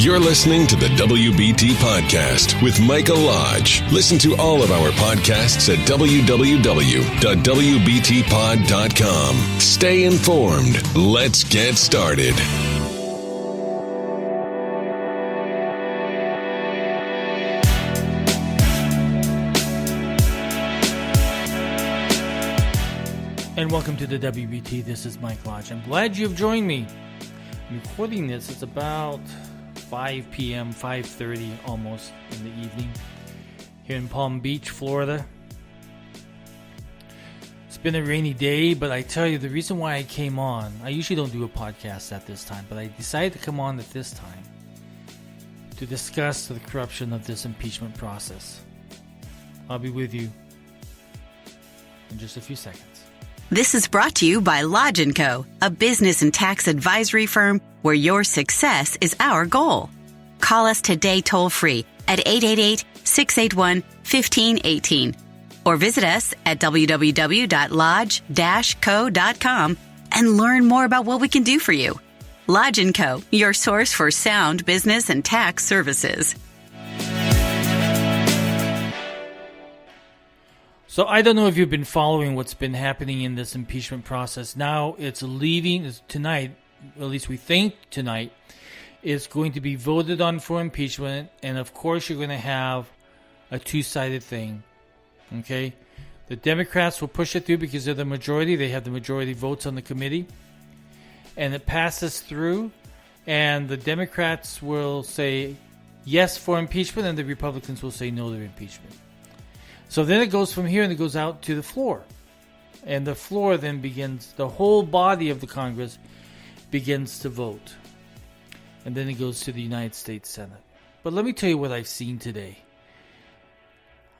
You're listening to the WBT Podcast with Michael Lodge. Listen to all of our podcasts at www.wbtpod.com. Stay informed. Let's get started. And welcome to the WBT. This is Mike Lodge. I'm glad you've joined me. I'm recording this. It's about 5 p.m., 5:30 almost in the evening here in Palm Beach, Florida. It's been a rainy day, but I tell you, the reason why I came on, I usually don't do a podcast at this time, but I decided to come on at this time to discuss the corruption of this impeachment process. I'll be with you in just a few seconds. This is brought to you by Lodge & Co., a business and tax advisory firm where your success is our goal. Call us today toll-free at 888-681-1518 or visit us at www.lodge-co.com and learn more about what we can do for you. Lodge & Co., your source for sound business and tax services. So I don't know if you've been following what's been happening in this impeachment process. Now it's leaving tonight, at least we think tonight, is going to be voted on for impeachment. And of course you're going to have a two-sided thing. Okay? The Democrats will push it through because they're the majority. They have the majority votes on the committee. And it passes through. And the Democrats will say yes for impeachment and the Republicans will say no to impeachment. So then it goes from here and it goes out to the floor. And the floor then begins, the whole body of the Congress begins to vote. And then it goes to the United States Senate. But let me tell you what I've seen today.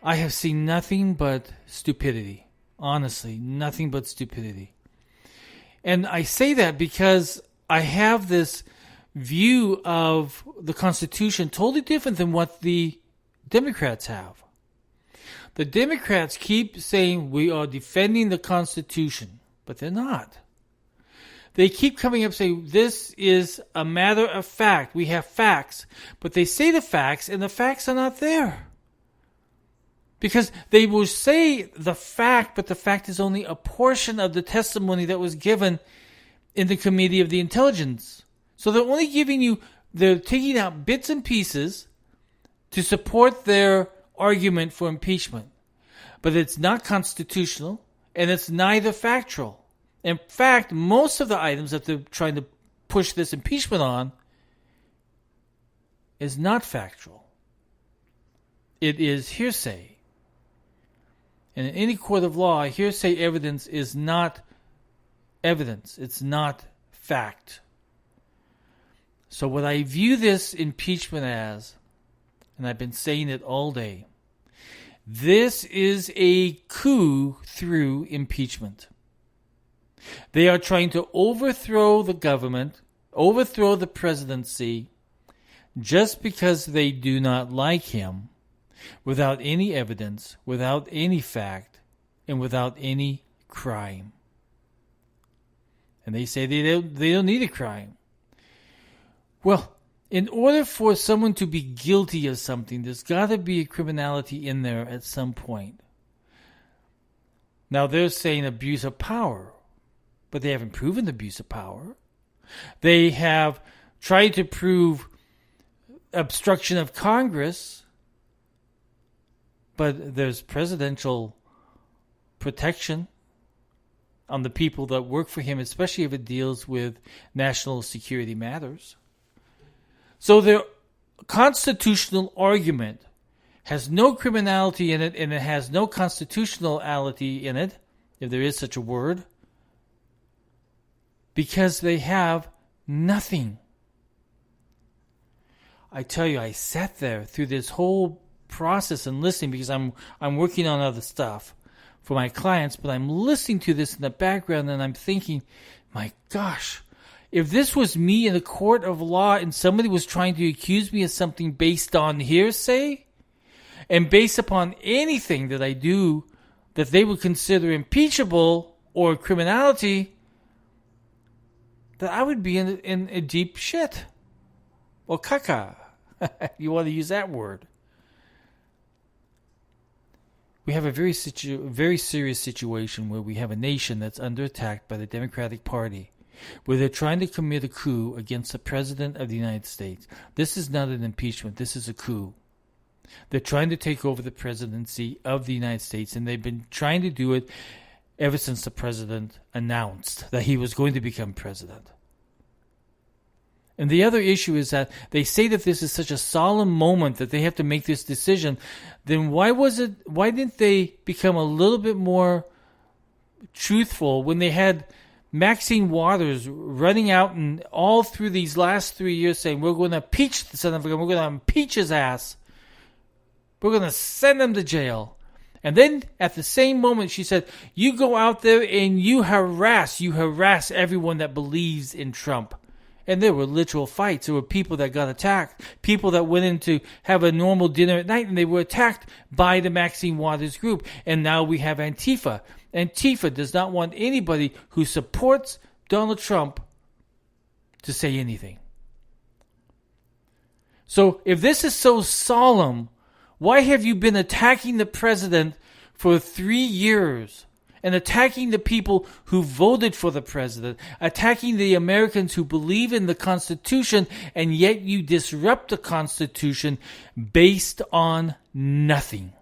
I have seen nothing but stupidity. Honestly, nothing but stupidity. And I say that because I have this view of the Constitution totally different than what the Democrats have. The Democrats keep saying we are defending the Constitution, but they're not. They keep coming up saying this is a matter of fact. We have facts, but they say the facts and the facts are not there. Because they will say the fact, but the fact is only a portion of the testimony that was given in the Committee of the Intelligence. So they're only giving you, they're taking out bits and pieces to support their argument for impeachment. But it's not constitutional and it's neither factual. In fact, most of the items that they're trying to push this impeachment on is not factual. It is hearsay. And in any court of law, hearsay evidence is not evidence. It's not fact. So what I view this impeachment as, and I've been saying it all day, this is a coup through impeachment. They are trying to overthrow the government, overthrow the presidency, just because they do not like him, without any evidence, without any fact, and without any crime. And they say they don't need a crime. Well, in order for someone to be guilty of something, there's got to be a criminality in there at some point. Now, they're saying abuse of power, but they haven't proven abuse of power. They have tried to prove obstruction of Congress, but there's presidential protection on the people that work for him, especially if it deals with national security matters. So their constitutional argument has no criminality in it, and it has no constitutionality in it, if there is such a word, because they have nothing. I tell you, I sat there through this whole process and listening because I'm working on other stuff for my clients, but I'm listening to this in the background and I'm thinking, my gosh, if this was me in a court of law and somebody was trying to accuse me of something based on hearsay and based upon anything that I do that they would consider impeachable or criminality, that I would be in a deep shit. or caca. You want to use that word. We have a very serious situation where we have a nation that's under attack by the Democratic Party, where they're trying to commit a coup against the President of the United States. This is not an impeachment. This is a coup. They're trying to take over the presidency of the United States, and they've been trying to do it ever since the president announced that he was going to become president. And the other issue is that they say that this is such a solemn moment that they have to make this decision. Then why didn't they become a little bit more truthful when they had Maxine Waters running out and all through these last 3 years saying, we're going to impeach the son of a gun, we're going to impeach his ass, we're going to send him to jail. And then at the same moment she said, you go out there and you harass everyone that believes in Trump. And there were literal fights. There were people that got attacked. People that went in to have a normal dinner at night and they were attacked by the Maxine Waters group. And now we have Antifa. Antifa does not want anybody who supports Donald Trump to say anything. So if this is so solemn, why have you been attacking the president for 3 years? And attacking the people who voted for the president, attacking the Americans who believe in the Constitution, and yet you disrupt the Constitution based on nothing.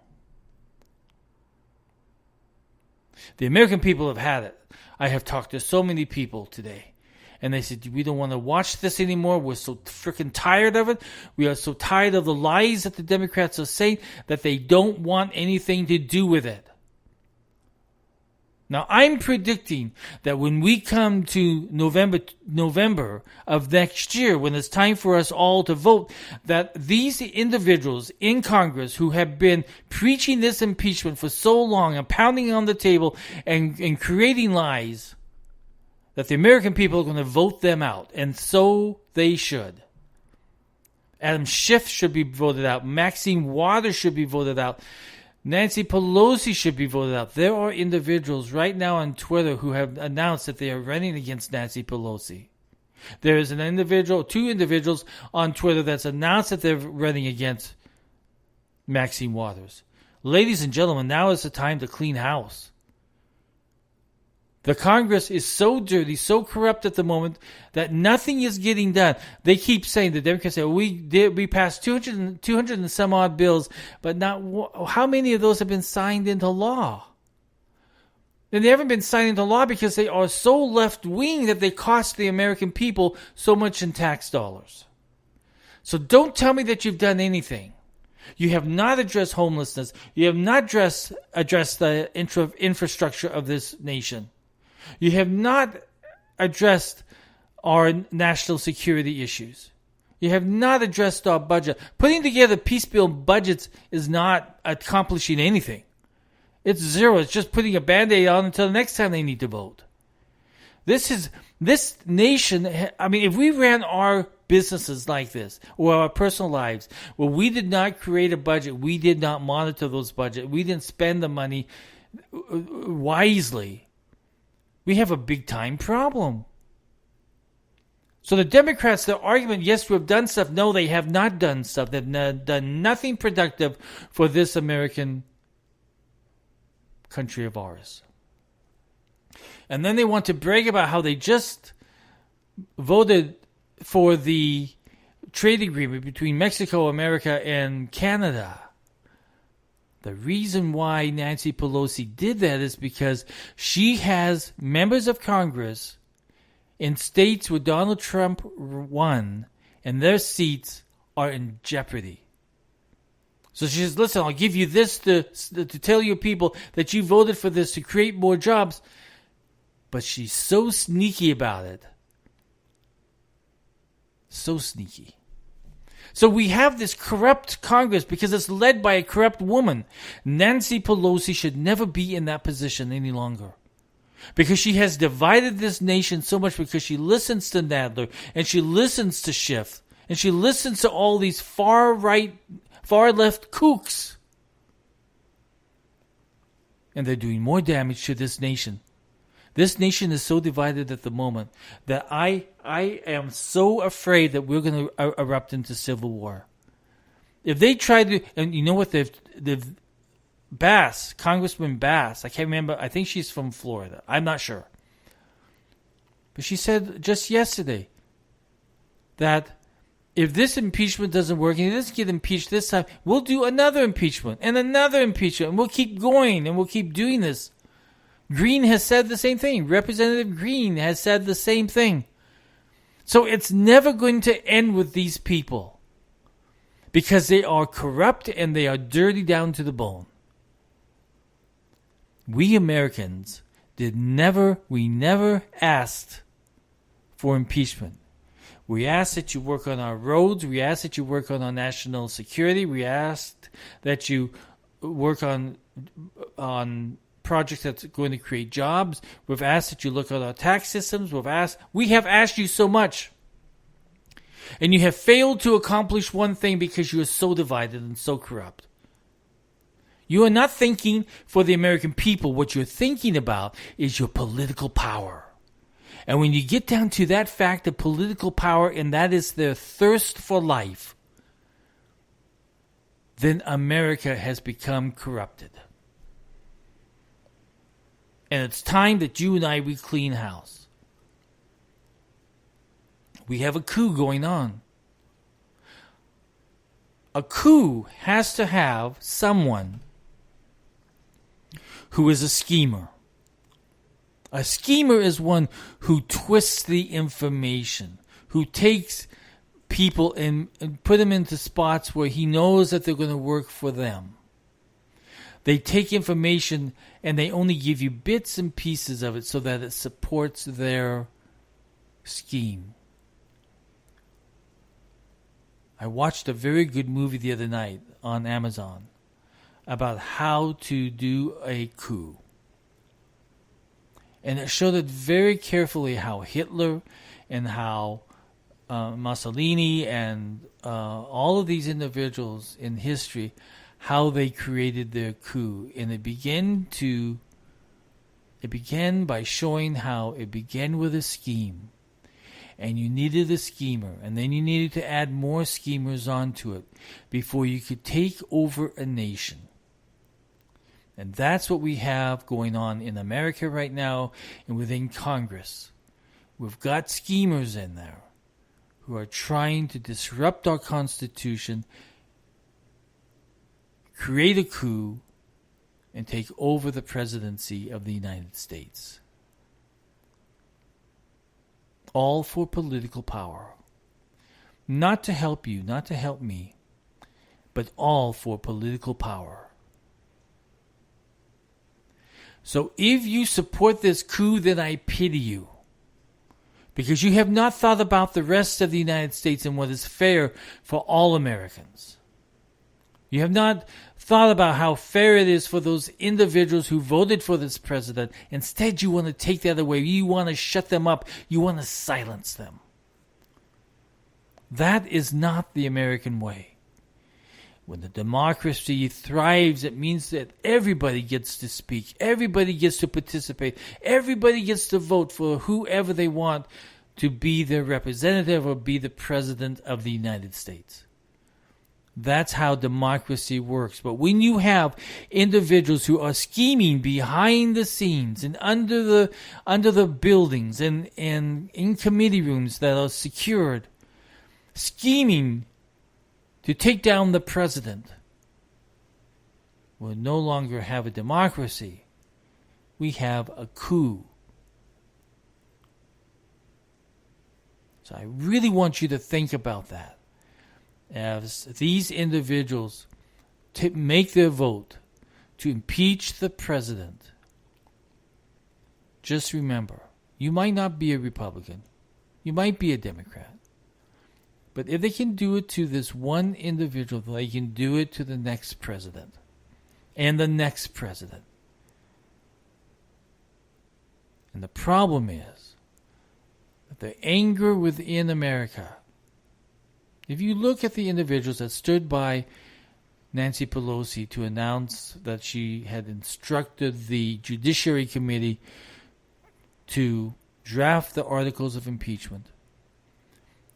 The American people have had it. I have talked to so many people today, and they said, we don't want to watch this anymore. We're so freaking tired of it. We are so tired of the lies that the Democrats are saying that they don't want anything to do with it. Now, I'm predicting that when we come to November of next year, when it's time for us all to vote, that these individuals in Congress who have been preaching this impeachment for so long and pounding on the table and creating lies, that the American people are going to vote them out. And so they should. Adam Schiff should be voted out. Maxine Waters should be voted out. Nancy Pelosi should be voted out. There are individuals right now on Twitter who have announced that they are running against Nancy Pelosi. There is two individuals on Twitter that's announced that they're running against Maxine Waters. Ladies and gentlemen, now is the time to clean house. The Congress is so dirty, so corrupt at the moment that nothing is getting done. They keep saying, the Democrats say, we passed 200 and some odd bills, but not how many of those have been signed into law? And they haven't been signed into law because they are so left-wing that they cost the American people so much in tax dollars. So don't tell me that you've done anything. You have not addressed homelessness. You have not addressed the infrastructure of this nation. You have not addressed our national security issues. You have not addressed our budget. Putting together piecemeal budgets is not accomplishing anything. It's zero. It's just putting a Band-Aid on until the next time they need to vote. This nation, I mean, if we ran our businesses like this, or our personal lives, where we did not create a budget, we did not monitor those budgets, we didn't spend the money wisely, we have a big time problem. So the Democrats, their argument, yes, we have done stuff. No, they have not done stuff. They've done nothing productive for this American country of ours. And then they want to brag about how they just voted for the trade agreement between Mexico, America, and Canada. The reason why Nancy Pelosi did that is because she has members of Congress in states where Donald Trump won, and their seats are in jeopardy. So she says, listen, I'll give you this to tell your people that you voted for this to create more jobs. But she's so sneaky about it. So sneaky. So we have this corrupt Congress because it's led by a corrupt woman. Nancy Pelosi should never be in that position any longer. Because she has divided this nation so much because she listens to Nadler and she listens to Schiff and she listens to all these far right, far left kooks. And they're doing more damage to this nation This nation is so divided at the moment that I am so afraid that we're going to erupt into civil war. If they try to, and you know what, they've Bass, Congressman Bass, I can't remember, I think she's from Florida. I'm not sure. But she said just yesterday that if this impeachment doesn't work and he doesn't get impeached this time, we'll do another impeachment and another impeachment, and we'll keep going and we'll keep doing this. Green has said the same thing. Representative Green has said the same thing. So it's never going to end with these people because they are corrupt and they are dirty down to the bone. We Americans we never asked for impeachment. We asked that you work on our roads. We asked that you work on our national security. We asked that you work on projects that's going to create jobs. We've asked that you look at our tax systems. We have asked you so much. And you have failed to accomplish one thing because you are so divided and so corrupt. You are not thinking for the American people. What you're thinking about is your political power. And when you get down to that fact of political power, and that is their thirst for life, then America has become corrupted. And it's time that you and I, we clean house. We have a coup going on. A coup has to have someone who is a schemer. A schemer is one who twists the information, who takes people and put them into spots where he knows that they're going to work for them. They take information and they only give you bits and pieces of it so that it supports their scheme. I watched a very good movie the other night on Amazon about how to do a coup. And it showed it very carefully how Hitler and how Mussolini and all of these individuals in history, how they created their coup. And it began by showing how it began with a scheme. And you needed a schemer, and then you needed to add more schemers onto it before you could take over a nation. And that's what we have going on in America right now and within Congress. We've got schemers in there who are trying to disrupt our Constitution, create a coup, and take over the presidency of the United States. All for political power. Not to help you, not to help me, but all for political power. So if you support this coup, then I pity you. Because you have not thought about the rest of the United States and what is fair for all Americans. You have not thought about how fair it is for those individuals who voted for this president. Instead, you want to take that away. You want to shut them up. You want to silence them. That is not the American way. When the democracy thrives, it means that everybody gets to speak. Everybody gets to participate. Everybody gets to vote for whoever they want to be their representative or be the president of the United States. That's how democracy works. But when you have individuals who are scheming behind the scenes and under the buildings and in committee rooms that are secured, scheming to take down the president, we'll no longer have a democracy. We have a coup. So I really want you to think about that. As these individuals make their vote to impeach the president, just remember, you might not be a Republican. You might be a Democrat. But if they can do it to this one individual, they can do it to the next president and the next president. And the problem is that the anger within America, if you look at the individuals that stood by Nancy Pelosi to announce that she had instructed the Judiciary Committee to draft the articles of impeachment.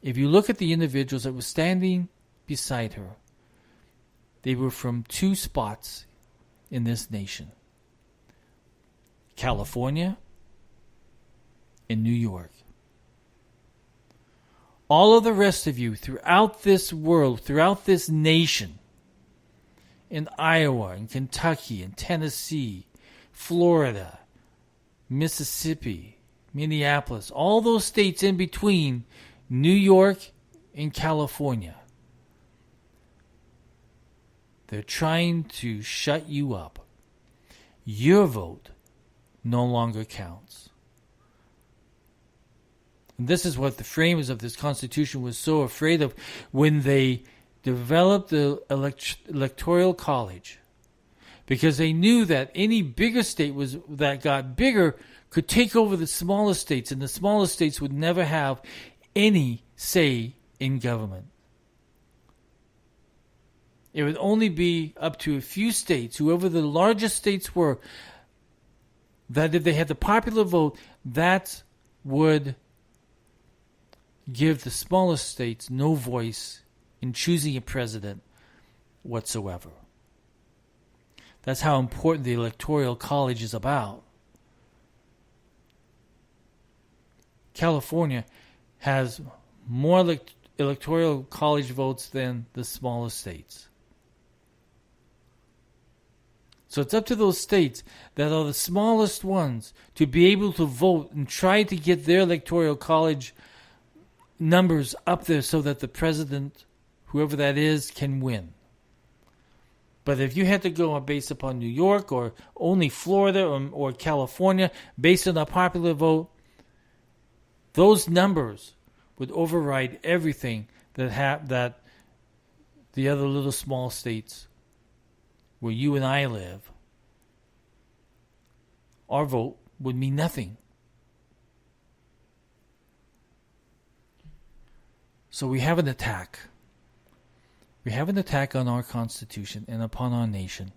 If you look at the individuals that were standing beside her, they were from two spots in this nation: California and New York. All of the rest of you throughout this world, throughout this nation, in Iowa, in Kentucky, in Tennessee, Florida, Mississippi, Minneapolis, all those states in between New York and California, they're trying to shut you up. Your vote no longer counts. And this is what the framers of this Constitution was so afraid of when they developed the Electoral College, because they knew that any bigger state that got bigger could take over the smaller states, and the smaller states would never have any say in government. It would only be up to a few states, whoever the largest states were, that if they had the popular vote, that would give the smallest states no voice in choosing a president whatsoever. That's how important the Electoral College is about. California has more Electoral College votes than the smallest states. So it's up to those states that are the smallest ones to be able to vote and try to get their Electoral College numbers up there so that the president, whoever that is, can win. But if you had to go based upon New York or only Florida or California based on a popular vote, those numbers would override everything that the other little small states where you and I live, our vote would mean nothing. So we have an attack. We have an attack on our Constitution and upon our nation.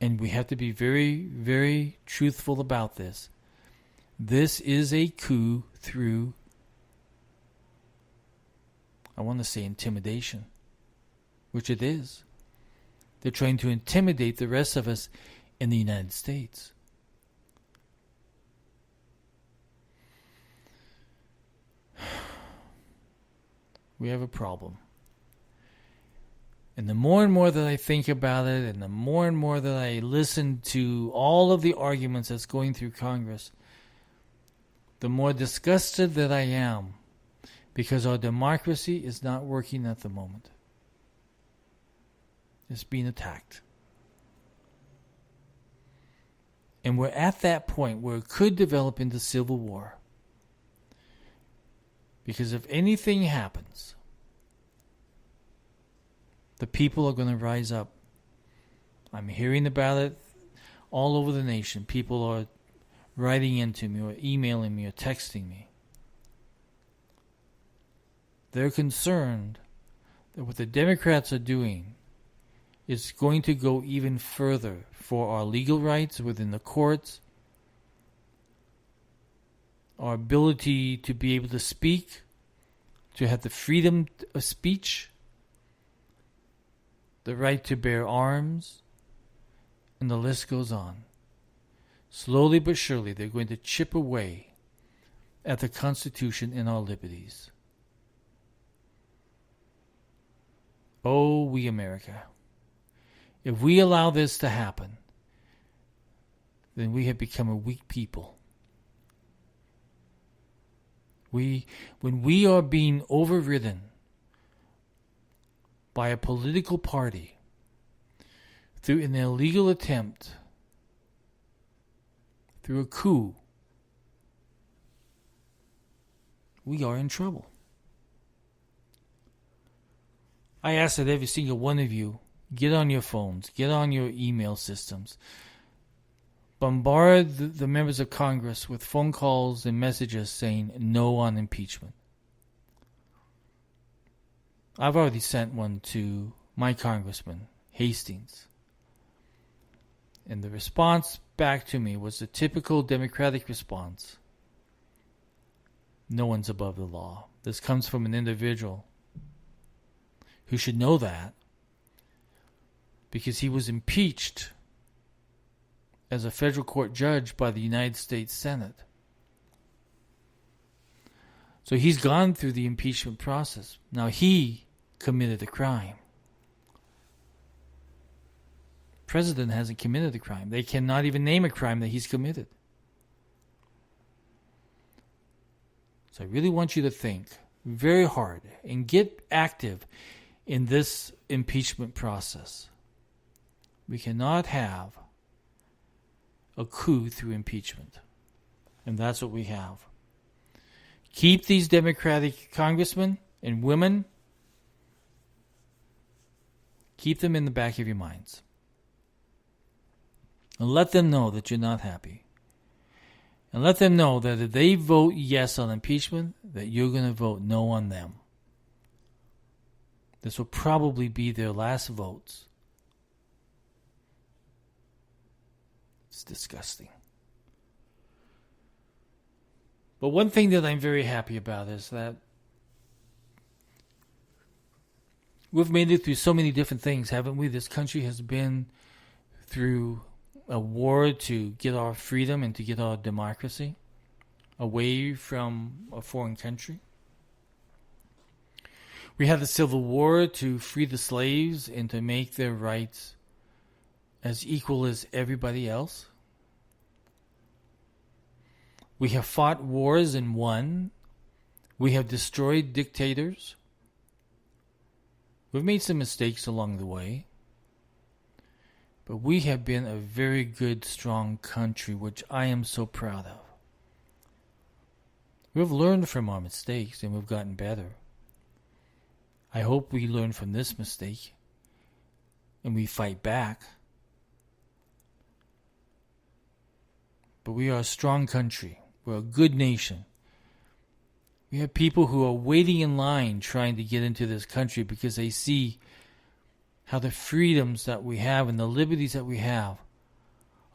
And we have to be very, very truthful about this. This is a coup through, I want to say, intimidation, which it is. They're trying to intimidate the rest of us in the United States. We have a problem. And the more and more that I think about it, and the more and more that I listen to all of the arguments that's going through Congress, the more disgusted that I am, because our democracy is not working at the moment. It's being attacked. And we're at that point where it could develop into civil war. Because if anything happens, the people are going to rise up. I'm hearing about it all over the nation. People are writing into me or emailing me or texting me. They're concerned that what the Democrats are doing is going to go even further for our legal rights within the courts, our ability to be able to speak, to have the freedom of speech, the right to bear arms, and the list goes on. Slowly but surely, they're going to chip away at the Constitution and our liberties. Oh, we America. If we allow this to happen, then we have become a weak people. When we are being overridden by a political party through an illegal attempt, through a coup, we are in trouble. I ask that every single one of you get on your phones, get on your email systems, bombard the members of Congress with phone calls and messages saying no on impeachment. I've already sent one to my congressman, Hastings. And the response back to me was the typical Democratic response. No one's above the law. This comes from an individual who should know that because he was impeached as a federal court judge by the United States Senate. So he's gone through the impeachment process. Now he committed a crime. President hasn't committed a crime. They cannot even name a crime that he's committed. So I really want you to think very hard and get active in this impeachment process. We cannot have a coup through impeachment. And that's what we have. Keep these Democratic congressmen and women, keep them in the back of your minds. And let them know that you're not happy. And let them know that if they vote yes on impeachment, that you're going to vote no on them. This will probably be their last votes. It's disgusting. But one thing that I'm very happy about is that we've made it through so many different things, haven't we? This country has been through a war to get our freedom and to get our democracy away from a foreign country. We had the Civil War to free the slaves and to make their rights as equal as everybody else. We have fought wars and won. We have destroyed dictators. We've made some mistakes along the way. But we have been a very good, strong country, which I am so proud of. We've learned from our mistakes and we've gotten better. I hope we learn from this mistake and we fight back. But we are a strong country. We're a good nation. We have people who are waiting in line trying to get into this country because they see how the freedoms that we have and the liberties that we have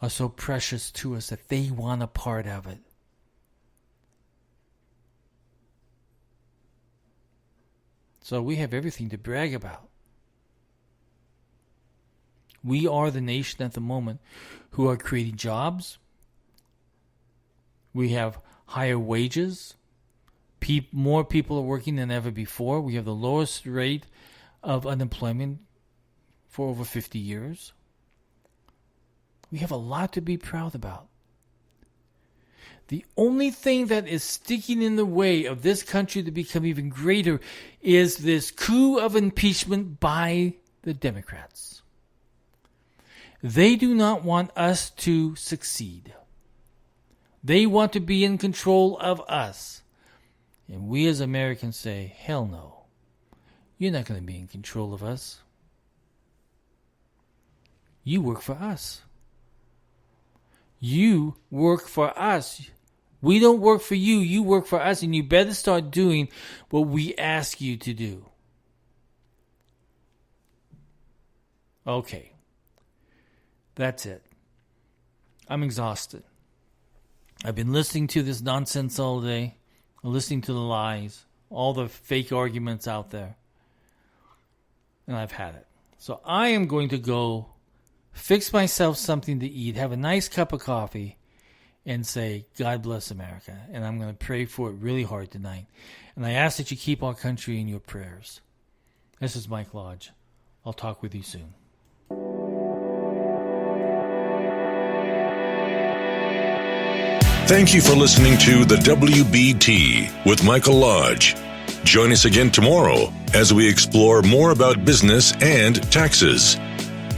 are so precious to us that they want a part of it. So we have everything to brag about. We are the nation at the moment who are creating jobs. We have higher wages. More people are working than ever before. We have the lowest rate of unemployment for over 50 years. We have a lot to be proud about. The only thing that is sticking in the way of this country to become even greater is this coup of impeachment by the Democrats. They do not want us to succeed. They want to be in control of us. And we as Americans say, hell no. You're not going to be in control of us. You work for us. You work for us. We don't work for you. You work for us. And you better start doing what we ask you to do. Okay. That's it. I'm exhausted. I've been listening to this nonsense all day. Listening to the lies. All the fake arguments out there. And I've had it. So I am going to go fix myself something to eat, have a nice cup of coffee, and say, God bless America. And I'm going to pray for it really hard tonight. And I ask that you keep our country in your prayers. This is Mike Lodge. I'll talk with you soon. Thank you for listening to the WBT with Michael Lodge. Join us again tomorrow as we explore more about business and taxes.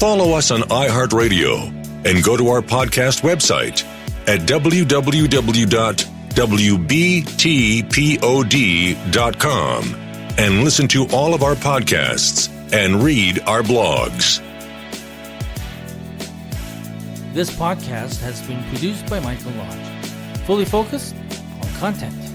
Follow us on iHeartRadio and go to our podcast website at www.wbtpod.com and listen to all of our podcasts and read our blogs. This podcast has been produced by Michael Lodge. Fully focused on content.